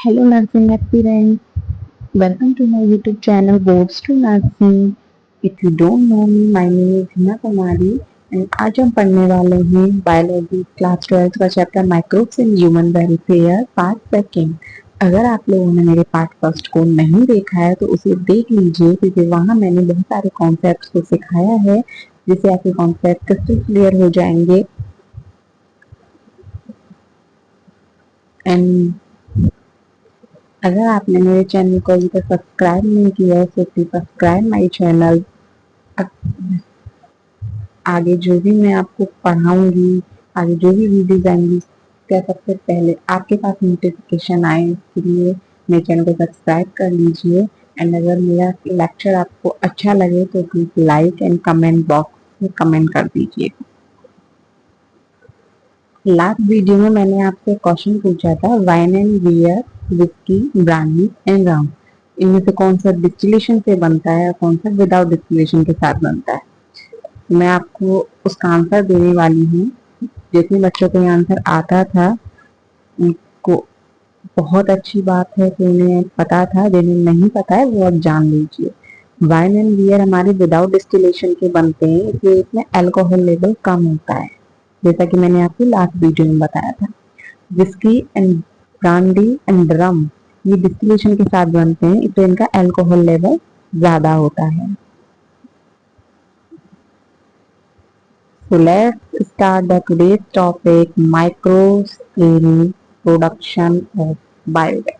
Hello nursing aspirants, welcome to my YouTube channel Boards to Nursing. If you don't know me, my name is Hina Kumari and आज हम पढ़ने वाले हैं biology class 12 का chapter microbes in human welfare part second. अगर आप लोगों ने मेरे पार्ट फर्स्ट को नहीं देखा है तो उसे देख लीजिए, क्योंकि वहाँ मैंने बहुत सारे कॉन्सेप्ट्स को सिखाया है जिससे आपके कॉन्सेप्ट क्रिस्टल क्लियर हो जाएंगे। एंड अगर आपने मेरे चैनल को अभी तक सब्सक्राइब नहीं किया है तो प्लीज सब्सक्राइब माय चैनल। आगे जो भी मैं आपको पढ़ाऊंगी, आगे जो भी वीडियोज आएंगी, क्या सबसे पहले आपके पास नोटिफिकेशन आए, इसके लिए मेरे चैनल को सब्सक्राइब कर लीजिए। एंड अगर मेरा लेक्चर आपको अच्छा लगे तो please like and comment box में कमेंट कर दीजिए। लास्ट वीडियो में मैंने आपसे क्वेश्चन पूछा था wine and beer, whisky, brandy and rum, इनमें से कौन सा डिस्टिलेशन से बनता है और कौन सा विदाउट डिस्टिलेशन के साथ बनता है। मैं आपको उसका आंसर देने वाली हूँ। जितने बच्चों को ये आंसर आता था उनको बहुत अच्छी बात है कि उन्हें पता था, जिन्हें नहीं पता है वो अब जान लीजिए। वाइन एंड बियर हमारे विदाउट डिस्टिलेशन के बनते हैं, इसलिए इसमें अल्कोहल लेवल कम होता है, जैसा कि मैंने आपको लास्ट वीडियो में बताया था। विस्की एंड ब्रांडी एंड रम ये डिस्टिलेशन के साथ बनते हैं, इसलिए इनका अल्कोहल लेवल ज्यादा होता है। So let's start the today's topic, micro scale production of biogas.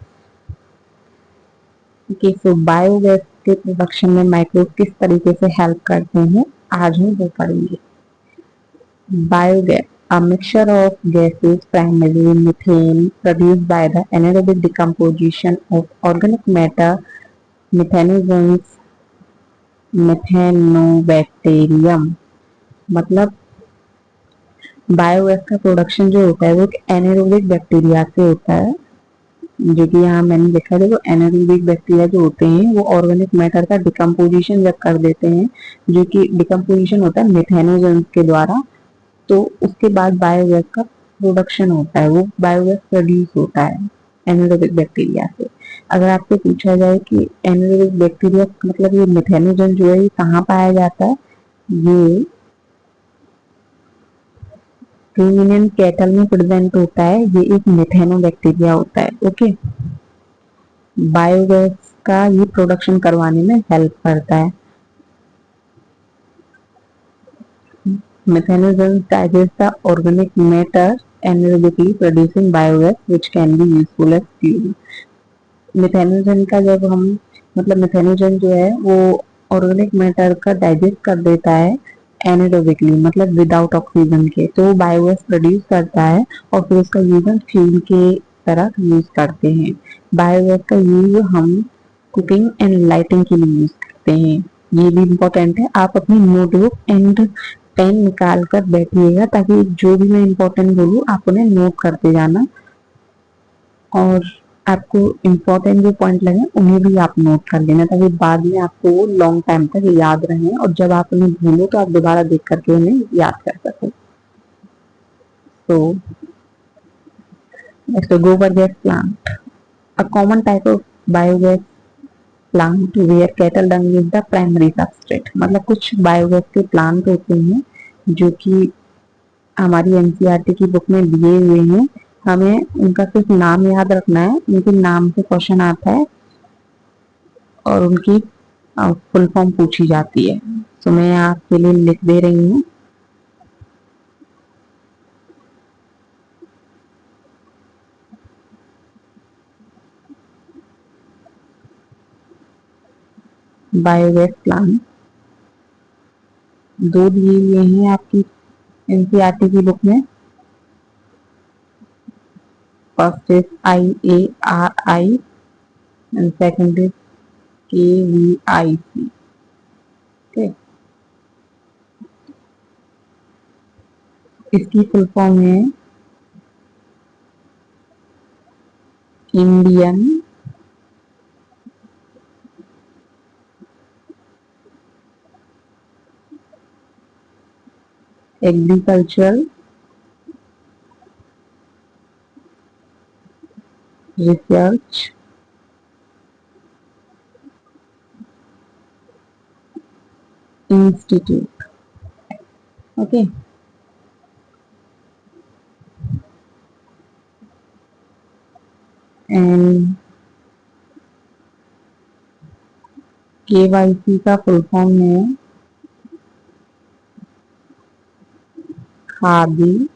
Okay, so biogas के प्रोडक्शन में माइक्रोब किस तरीके से हेल्प करते हैं आज हम वो पढ़ेंगे। Biogas, a mixture of gases, primarily methane, produced by the anaerobic decomposition of organic matter, methanisms, methanobacterium। मतलब बायोगैस का प्रोडक्शन जो होता है वो एक एनारोबिक बैक्टीरिया से होता है, जो कि यहाँ मैंने लिखा है। वो एनारोबिक बैक्टीरिया जो होते हैं वो ऑर्गेनिक मैटर का डिकम्पोजिशन जब कर देते हैं, जो कि डिकम्पोजिशन होता है मेथेनोजेंस के द्वारा, तो उसके बाद बायोगैस का प्रोडक्शन होता है, वो बायोगैस प्रोड्यूस होता है एनारोबिक बैक्टीरिया से। अगर आपसे पूछा जाए कि एनारोबिक बैक्टीरिया मतलब ये मेथेनोजन जो है ये कहाँ पाया जाता है, ये रूमिनेंट कैटल में प्रेजेंट होता है। ये एक मेथेनोबैक्टीरिया होता है। ओके, बायोगैस का ये प्रोडक्शन करवाने में हेल्प करता है। Methanogens digest the organic matter anaerobically producing biogas which can be useful as fuel। Methanogen का जब हम मतलब मिथेनोजन जो है वो ऑर्गेनिक मैटर का डाइजेस्ट कर देता है एनारोबिकली, मतलब विदाउट ऑक्सीजन के, तो वो बायोगैस प्रोड्यूस करता है और फिर उसका यूज हम फ्यूल के तरह यूज करते हैं। बायोगैस का यूज हम कुकिंग एंड लाइटिंग के लिए यूज करते हैं। ये भी इम्पोर्टेंट है। आप अपनी नोटबुक एंड पेन निकाल कर बैठिएगा ताकि जो भी मैं इम्पोर्टेंट बोलूँ आप उन्हें नोट करते जाना, और आपको इम्पोर्टेंट जो पॉइंट लगे उन्हें भी आप नोट कर लेना ताकि बाद में आपको वो लॉन्ग टाइम तक याद रहे, और जब आप उन्हें भूलो तो आप दोबारा देख करके उन्हें याद कर सको। तो next, gobar gas plant, a common type of biogas plant where cattle dung is the primary substrate. मतलब कुछ बायोगैस के प्लांट होते हैं जो कि हमारी एनसीईआरटी की बुक में दिए हुए हैं, हमें उनका सिर्फ नाम याद रखना है। उनके नाम से क्वेश्चन आता है और उनकी फुल फॉर्म पूछी जाती है। तो मैं आपके लिए लिख दे रही हूँ। बायोगैस प्लांट दो दिए हुए हैं आपकी एनसीईआरटी की बुक में। First is IARI and second is KVIC। ठीक, इसकी फुल फॉर्म है Indian agricultural research institute. Okay, and KYC का फुल फॉर्म है khadi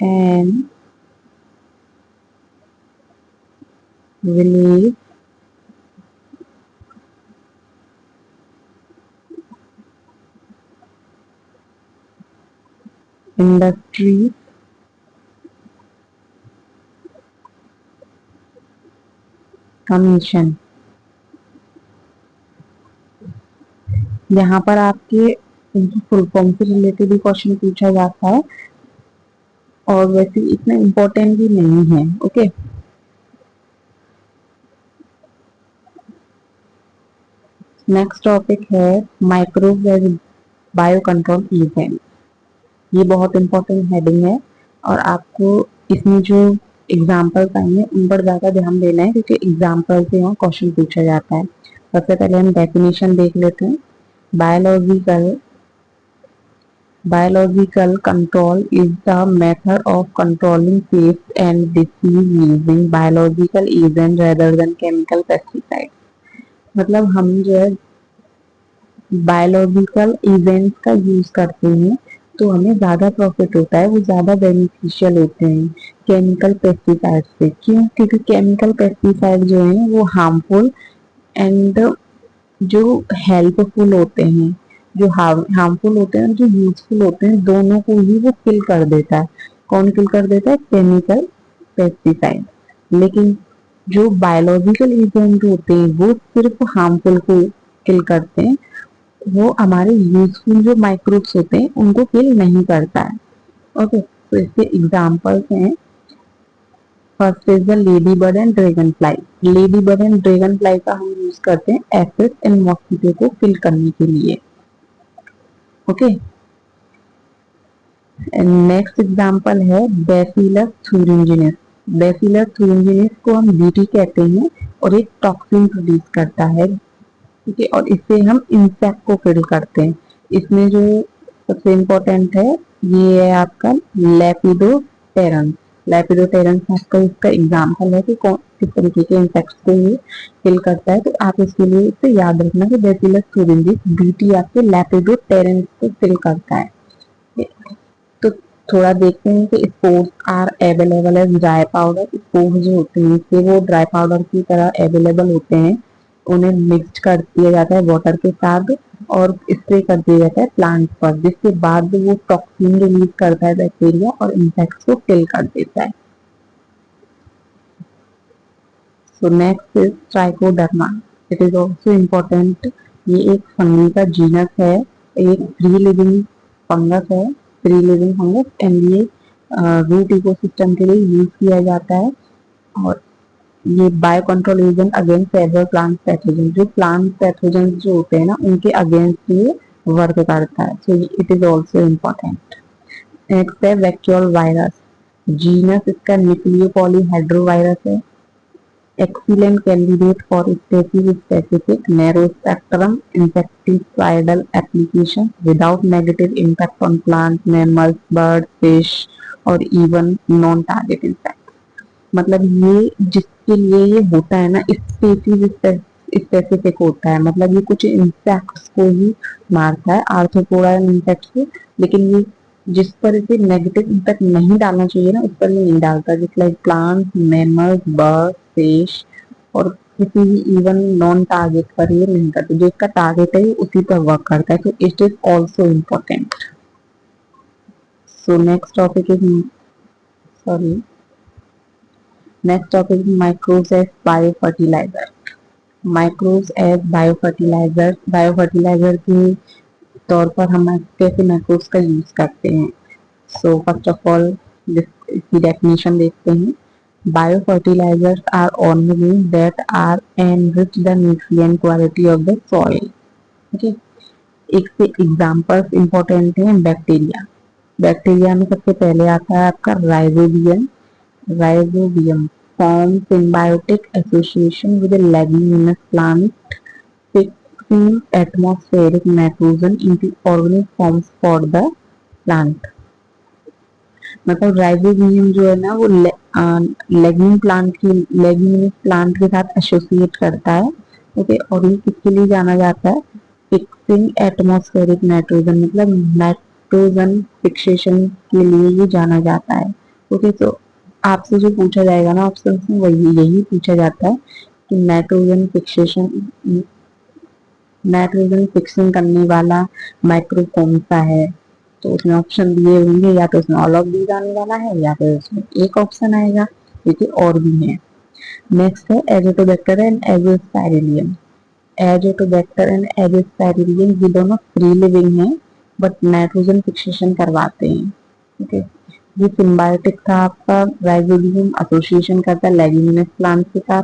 and village industry commission. यहाँ पर आपके इनकी फुल फॉर्म से रिलेटेड भी क्वेश्चन पूछा जाता है और वैसे इतना इम्पोर्टेंट भी नहीं है। ओके, नेक्स्ट टॉपिक है microbes as bio control agent. ये बहुत इंपॉर्टेंट हेडिंग है और आपको इसमें जो एग्जाम्पल्स आएंगे उन पर ज्यादा ध्यान देना है क्योंकि एग्जाम्पल से यहाँ क्वेश्चन पूछा जाता है। सबसे पहले हम डेफिनेशन देख लेते हैं। Biological Biological control is the method of controlling pests and disease using biological agent rather than chemical pesticides। मतलब हम जो है बायोलॉजिकल एजेंट्स का यूज करते हैं तो हमें ज्यादा प्रॉफिट होता है, वो ज्यादा बेनिफिशियल होते हैं केमिकल पेस्टिसाइड से। क्यों? क्योंकि केमिकल पेस्टिसाइड जो है वो हार्मफुल एंड जो हेल्पफुल होते हैं, जो हार्मफुल होते हैं, जो यूजफुल होते हैं, दोनों को ही वो किल कर देता है। कौन किल कर देता है? Chemical pesticide. लेकिन जो बायोलॉजिकल एजेंट होते हैं वो सिर्फ हार्मफुल को किल करते हैं, वो हमारे यूजफुल जो माइक्रोब्स होते हैं उनको किल नहीं करता है। ओके, तो इसके एग्जांपल्स हैं। First is the lady bird and dragon fly. Lady bird and dragon fly का हम यूज करते हैं एसिड एंड मॉस्किटो को किल करने के लिए। ओके, नेक्स्ट एग्जांपल है बैसिलस thuringiensis। बैसिलस thuringiensis को हम बीटी कहते हैं और एक टॉक्सिन प्रोड्यूस करता है। ठीक है, और इससे हम इंसेक्ट को किल करते हैं। इसमें जो सबसे इम्पोर्टेंट है ये है आपका लेपिडोप्टेरन। लेपिडोप्टेरन आपका इसका एग्जाम्पल है कि कौन किस तरीके के इंसेक्ट्स को ये किल करता है। तो आप इसके लिए इसे याद रखना कि बैसिलस thuringiensis बीटी आपके लेपिडोप्टेरन को किल करता है। तो थोड़ा देखते हैं कि spores are available as dry powder. Spores जो होते हैं इसके वो ड्राई पाउडर की तरह अवेलेबल होते हैं। उन्हें मिक्स कर दिया जाता है वाटर के साथ और स्प्रे कर दिया जाता है प्लांट पर, जिसके बाद वो टॉक्सिन रिलीज करता है बैक्टीरिया और इंसेक्ट्स को किल कर देता है। So next is trichoderma. It is also important. ये एक फंगी का जीनस है, एक फ्री लिविंग फंगस है, फ्री लिविंग फंगस, एंड ये रूट इकोसिस्टम के लिए यूज किया जाता है। और ये bio control agent against several plant pathogen. जो प्लांट पैथोजन जो होते हैं ना उनके अगेंस्ट ये वर्क करता है। So it is also important. Next है वैक्यूल वायरस। जीनस इसका न्यूक्लियो पॉलीहाइड्रोवायरस है। Excellent candidate for specific narrow-spectrum insecticidal applications without negative impact on plants, mammals, birds, fish और even non-target insects। मतलब ये जिसके लिए ये होता है ना स्पेसिफिक होता है, मतलब ये कुछ इंसेक्ट्स को ही मारता है, आर्थ्रोपोडा इंसेक्ट्स को। लेकिन ये जिस पर इसे नेगेटिव इम्पैक्ट नहीं डालना चाहिए ना उस पर ये नहीं डालता, जिस like plant, mammals, bird, fish और किसी भी इवन नॉन टारगेट पर ये नहीं करता। जो इसका टारगेट है उसी पर वर्क करता है। तो it is also important. So next topic is sorry next topic microbes as bio fertiliser. Microbes as bio fertiliser. Bio fertiliser के तौर पर हम कैसे माइक्रोब्स का यूज करते हैं। सो फर्स्ट ऑफ ऑल इसकी डेफिनेशन देखते हैं। Bio fertilisers are organism that are enrich the nutrient quality of the soil. Okay, एक से एग्जांपल्स इंपॉर्टेंट हैं। बैक्टीरिया। बैक्टीरिया में सबसे पहले आता है आपका rhizobium. Rhizobium form symbiotic association with a leguminous plant, fixing atmospheric nitrogen into organic forms for the plant. मतलब राइजोबियम जो है ना वो लेग्यूमिनस प्लांट के साथ एसोसिएट करता है। ओके, और ये किसके लिए जाना जाता है? फिक्सिंग एटमॉस्फेरिक नाइट्रोजन, मतलब नाइट्रोजन फिक्सेशन के लिए ये जाना जाता है। ओके, तो आपसे जो पूछा जाएगा ना ऑप्शन में वही यही पूछा जाता है कि नाइट्रोजन फिक्सिंग करने वाला माइक्रो कौन सा है। तो उसमें ऑप्शन दिए होंगे, या तो उसमें ऑल ऑफ दीज आने वाला है, या फिर उसमें एक ऑप्शन आएगा, क्योंकि और भी है। नेक्स्ट है एजोटोबैक्टर एंड एजोस्पाइरिलियम। एजोटोबैक्टर एंड एजोस्पाइरिलियम ये दोनों फ्री लिविंग है, बट नाइट्रोजन फिक्सेशन करवाते हैं। ओके, ये सिम्बायोटिक था आपका। राइजोबियम एसोसिएशन करता है लेग्यूमिनस प्लांट के साथ।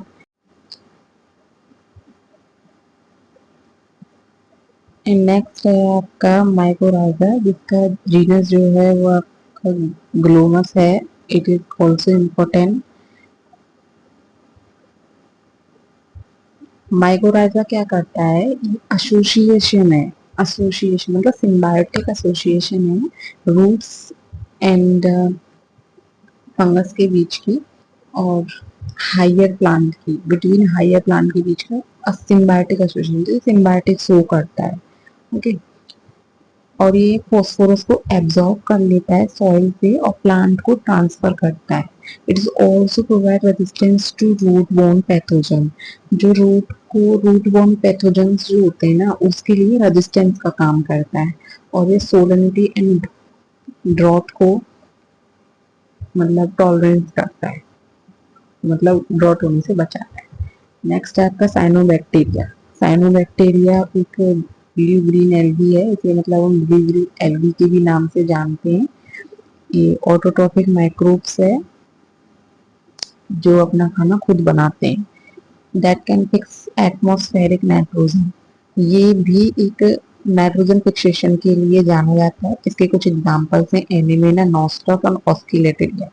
नेक्स्ट है आपका माइकोराइजा, जिसका जीनस जो है वो आपका ग्लोमस है। It is also important. Mycorrhiza क्या करता है? एसोसिएशन है। एसोसिएशन मतलब सिम्बायोटिक एसोसिएशन है रूट्स एंड फंगस के बीच की, और हायर प्लांट की, बिटवीन हायर प्लांट के बीच का सिम्बायोटिक एसोसिएशन, तो सिम्बायोटिक शो करता है। ओके, और ये फॉस्फोरस को एब्जॉर्ब कर लेता है सॉइल से और प्लांट को ट्रांसफर करता है। It is also provide resistance to root borne pathogen. जो रूट बोर्न पैथोजन जो होते हैं ना, उसके लिए रेजिस्टेंस का काम करता है। और ये सोलनिटी एंड ड्रॉट को मतलब टॉलरेंस करता है, मतलब ड्रॉट होने से बचाता है। नेक्स्ट है आपका साइनोबैक्टीरिया। साइनोबैक्टीरिया एक ब्लू ग्रीन एल्गी है, इसे मतलब हम ब्लू ग्रीन एल्गी के भी नाम से जानते हैं। ये ऑटोट्रॉफिक माइक्रोब्स है जो अपना खाना खुद बनाते हैं। That can fix atmospheric nitrogen. ये भी एक नाइट्रोजन फिक्सेशन के लिए जाना जाता है। इसके कुछ एग्जांपल्स हैं एनीमेना, नॉस्टॉक और ऑस्किलेटेरिया।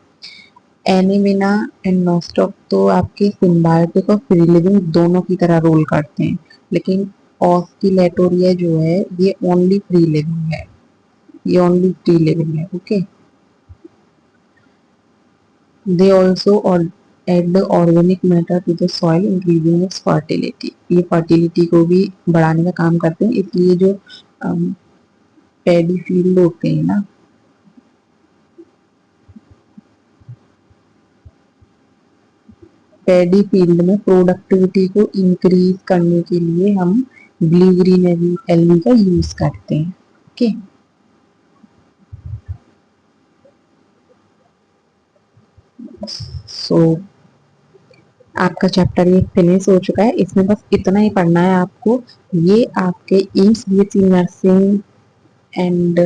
एनीमेना एंड नॉस्टॉक तो आपके सिम्बायोटिक और फ्री लिविंग दोनों की तरह रोल करते हैं, लेकिन ऑस्किलेटोरिया जो है ये ओनली फ्री लिविंग है। ये ओनली फ्री लिविंग है। Okay, they also add the organic matter to the soil increasing its fertility. ये फर्टिलिटी को भी बढ़ाने का काम करते हैं। इसलिए जो पैडी फील्ड होते हैं ना, पैडी फील्ड में प्रोडक्टिविटी को इंक्रीज करने के लिए हम ब्लू ग्रीन एलगी का यूज करते हैं। ओके, सो आपका चैप्टर ये फिनिश हो चुका है। इसमें बस इतना ही पढ़ना है आपको। ये आपके AIIMS BSc nursing and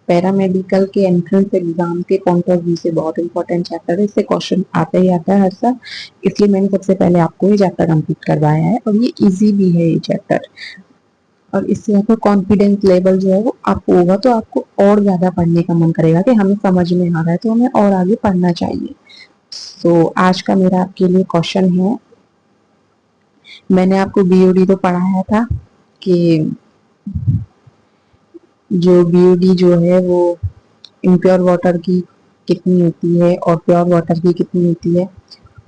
paramedical के एंट्रेंस एग्जाम के पॉइंट ऑफ व्यू से बहुत इंपॉर्टेंट चैप्टर है। इससे क्वेश्चन आता ही आता है हर साल, इसलिए मैंने सबसे पहले आपको ये चैप्टर कंप्लीट करवाया है, और ये इजी भी है ये चैप्टर। और इससे आपका कॉन्फिडेंस लेवल जो है वो अप होगा, तो आपको और ज्यादा पढ़ने का मन करेगा कि हमें समझ में आ रहा है तो हमें और आगे पढ़ना चाहिए। तो आज का मेरा आपके लिए क्वेश्चन है, मैंने आपको बीओडी तो पढ़ाया था कि जो बीओडी जो है वो इम्प्योर वाटर की कितनी होती है और प्योर वाटर की कितनी होती है।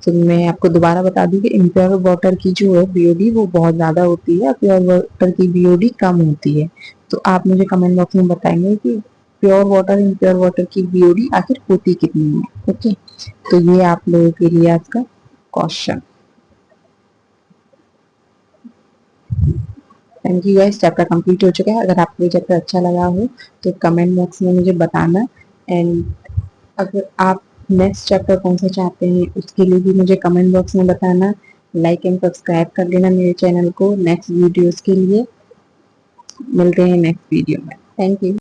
तो मैं आपको दोबारा बता दूं कि इम्प्योर वाटर की जो है बीओडी वो बहुत ज्यादा होती है, प्योर वाटर की बीओडी कम होती है। तो आप मुझे कमेंट बॉक्स में बताएंगे कि प्योर वाटर इम्प्योर वाटर की बीओडी आखिर होती कितनी है। ओके, तो ये आप लोगों के लिए आज का question. Thank you guys, chapter complete हो चुका है। अगर आपको ये चैप्टर अच्छा लगा हो तो कमेंट बॉक्स में मुझे बताना। एंड अगर आप नेक्स्ट चैप्टर कौन सा चाहते हैं उसके लिए भी मुझे कमेंट बॉक्स में बताना। लाइक एंड सब्सक्राइब कर लेना मेरे चैनल को नेक्स्ट वीडियोस के लिए। मिलते हैं नेक्स्ट वीडियो में। Thank you.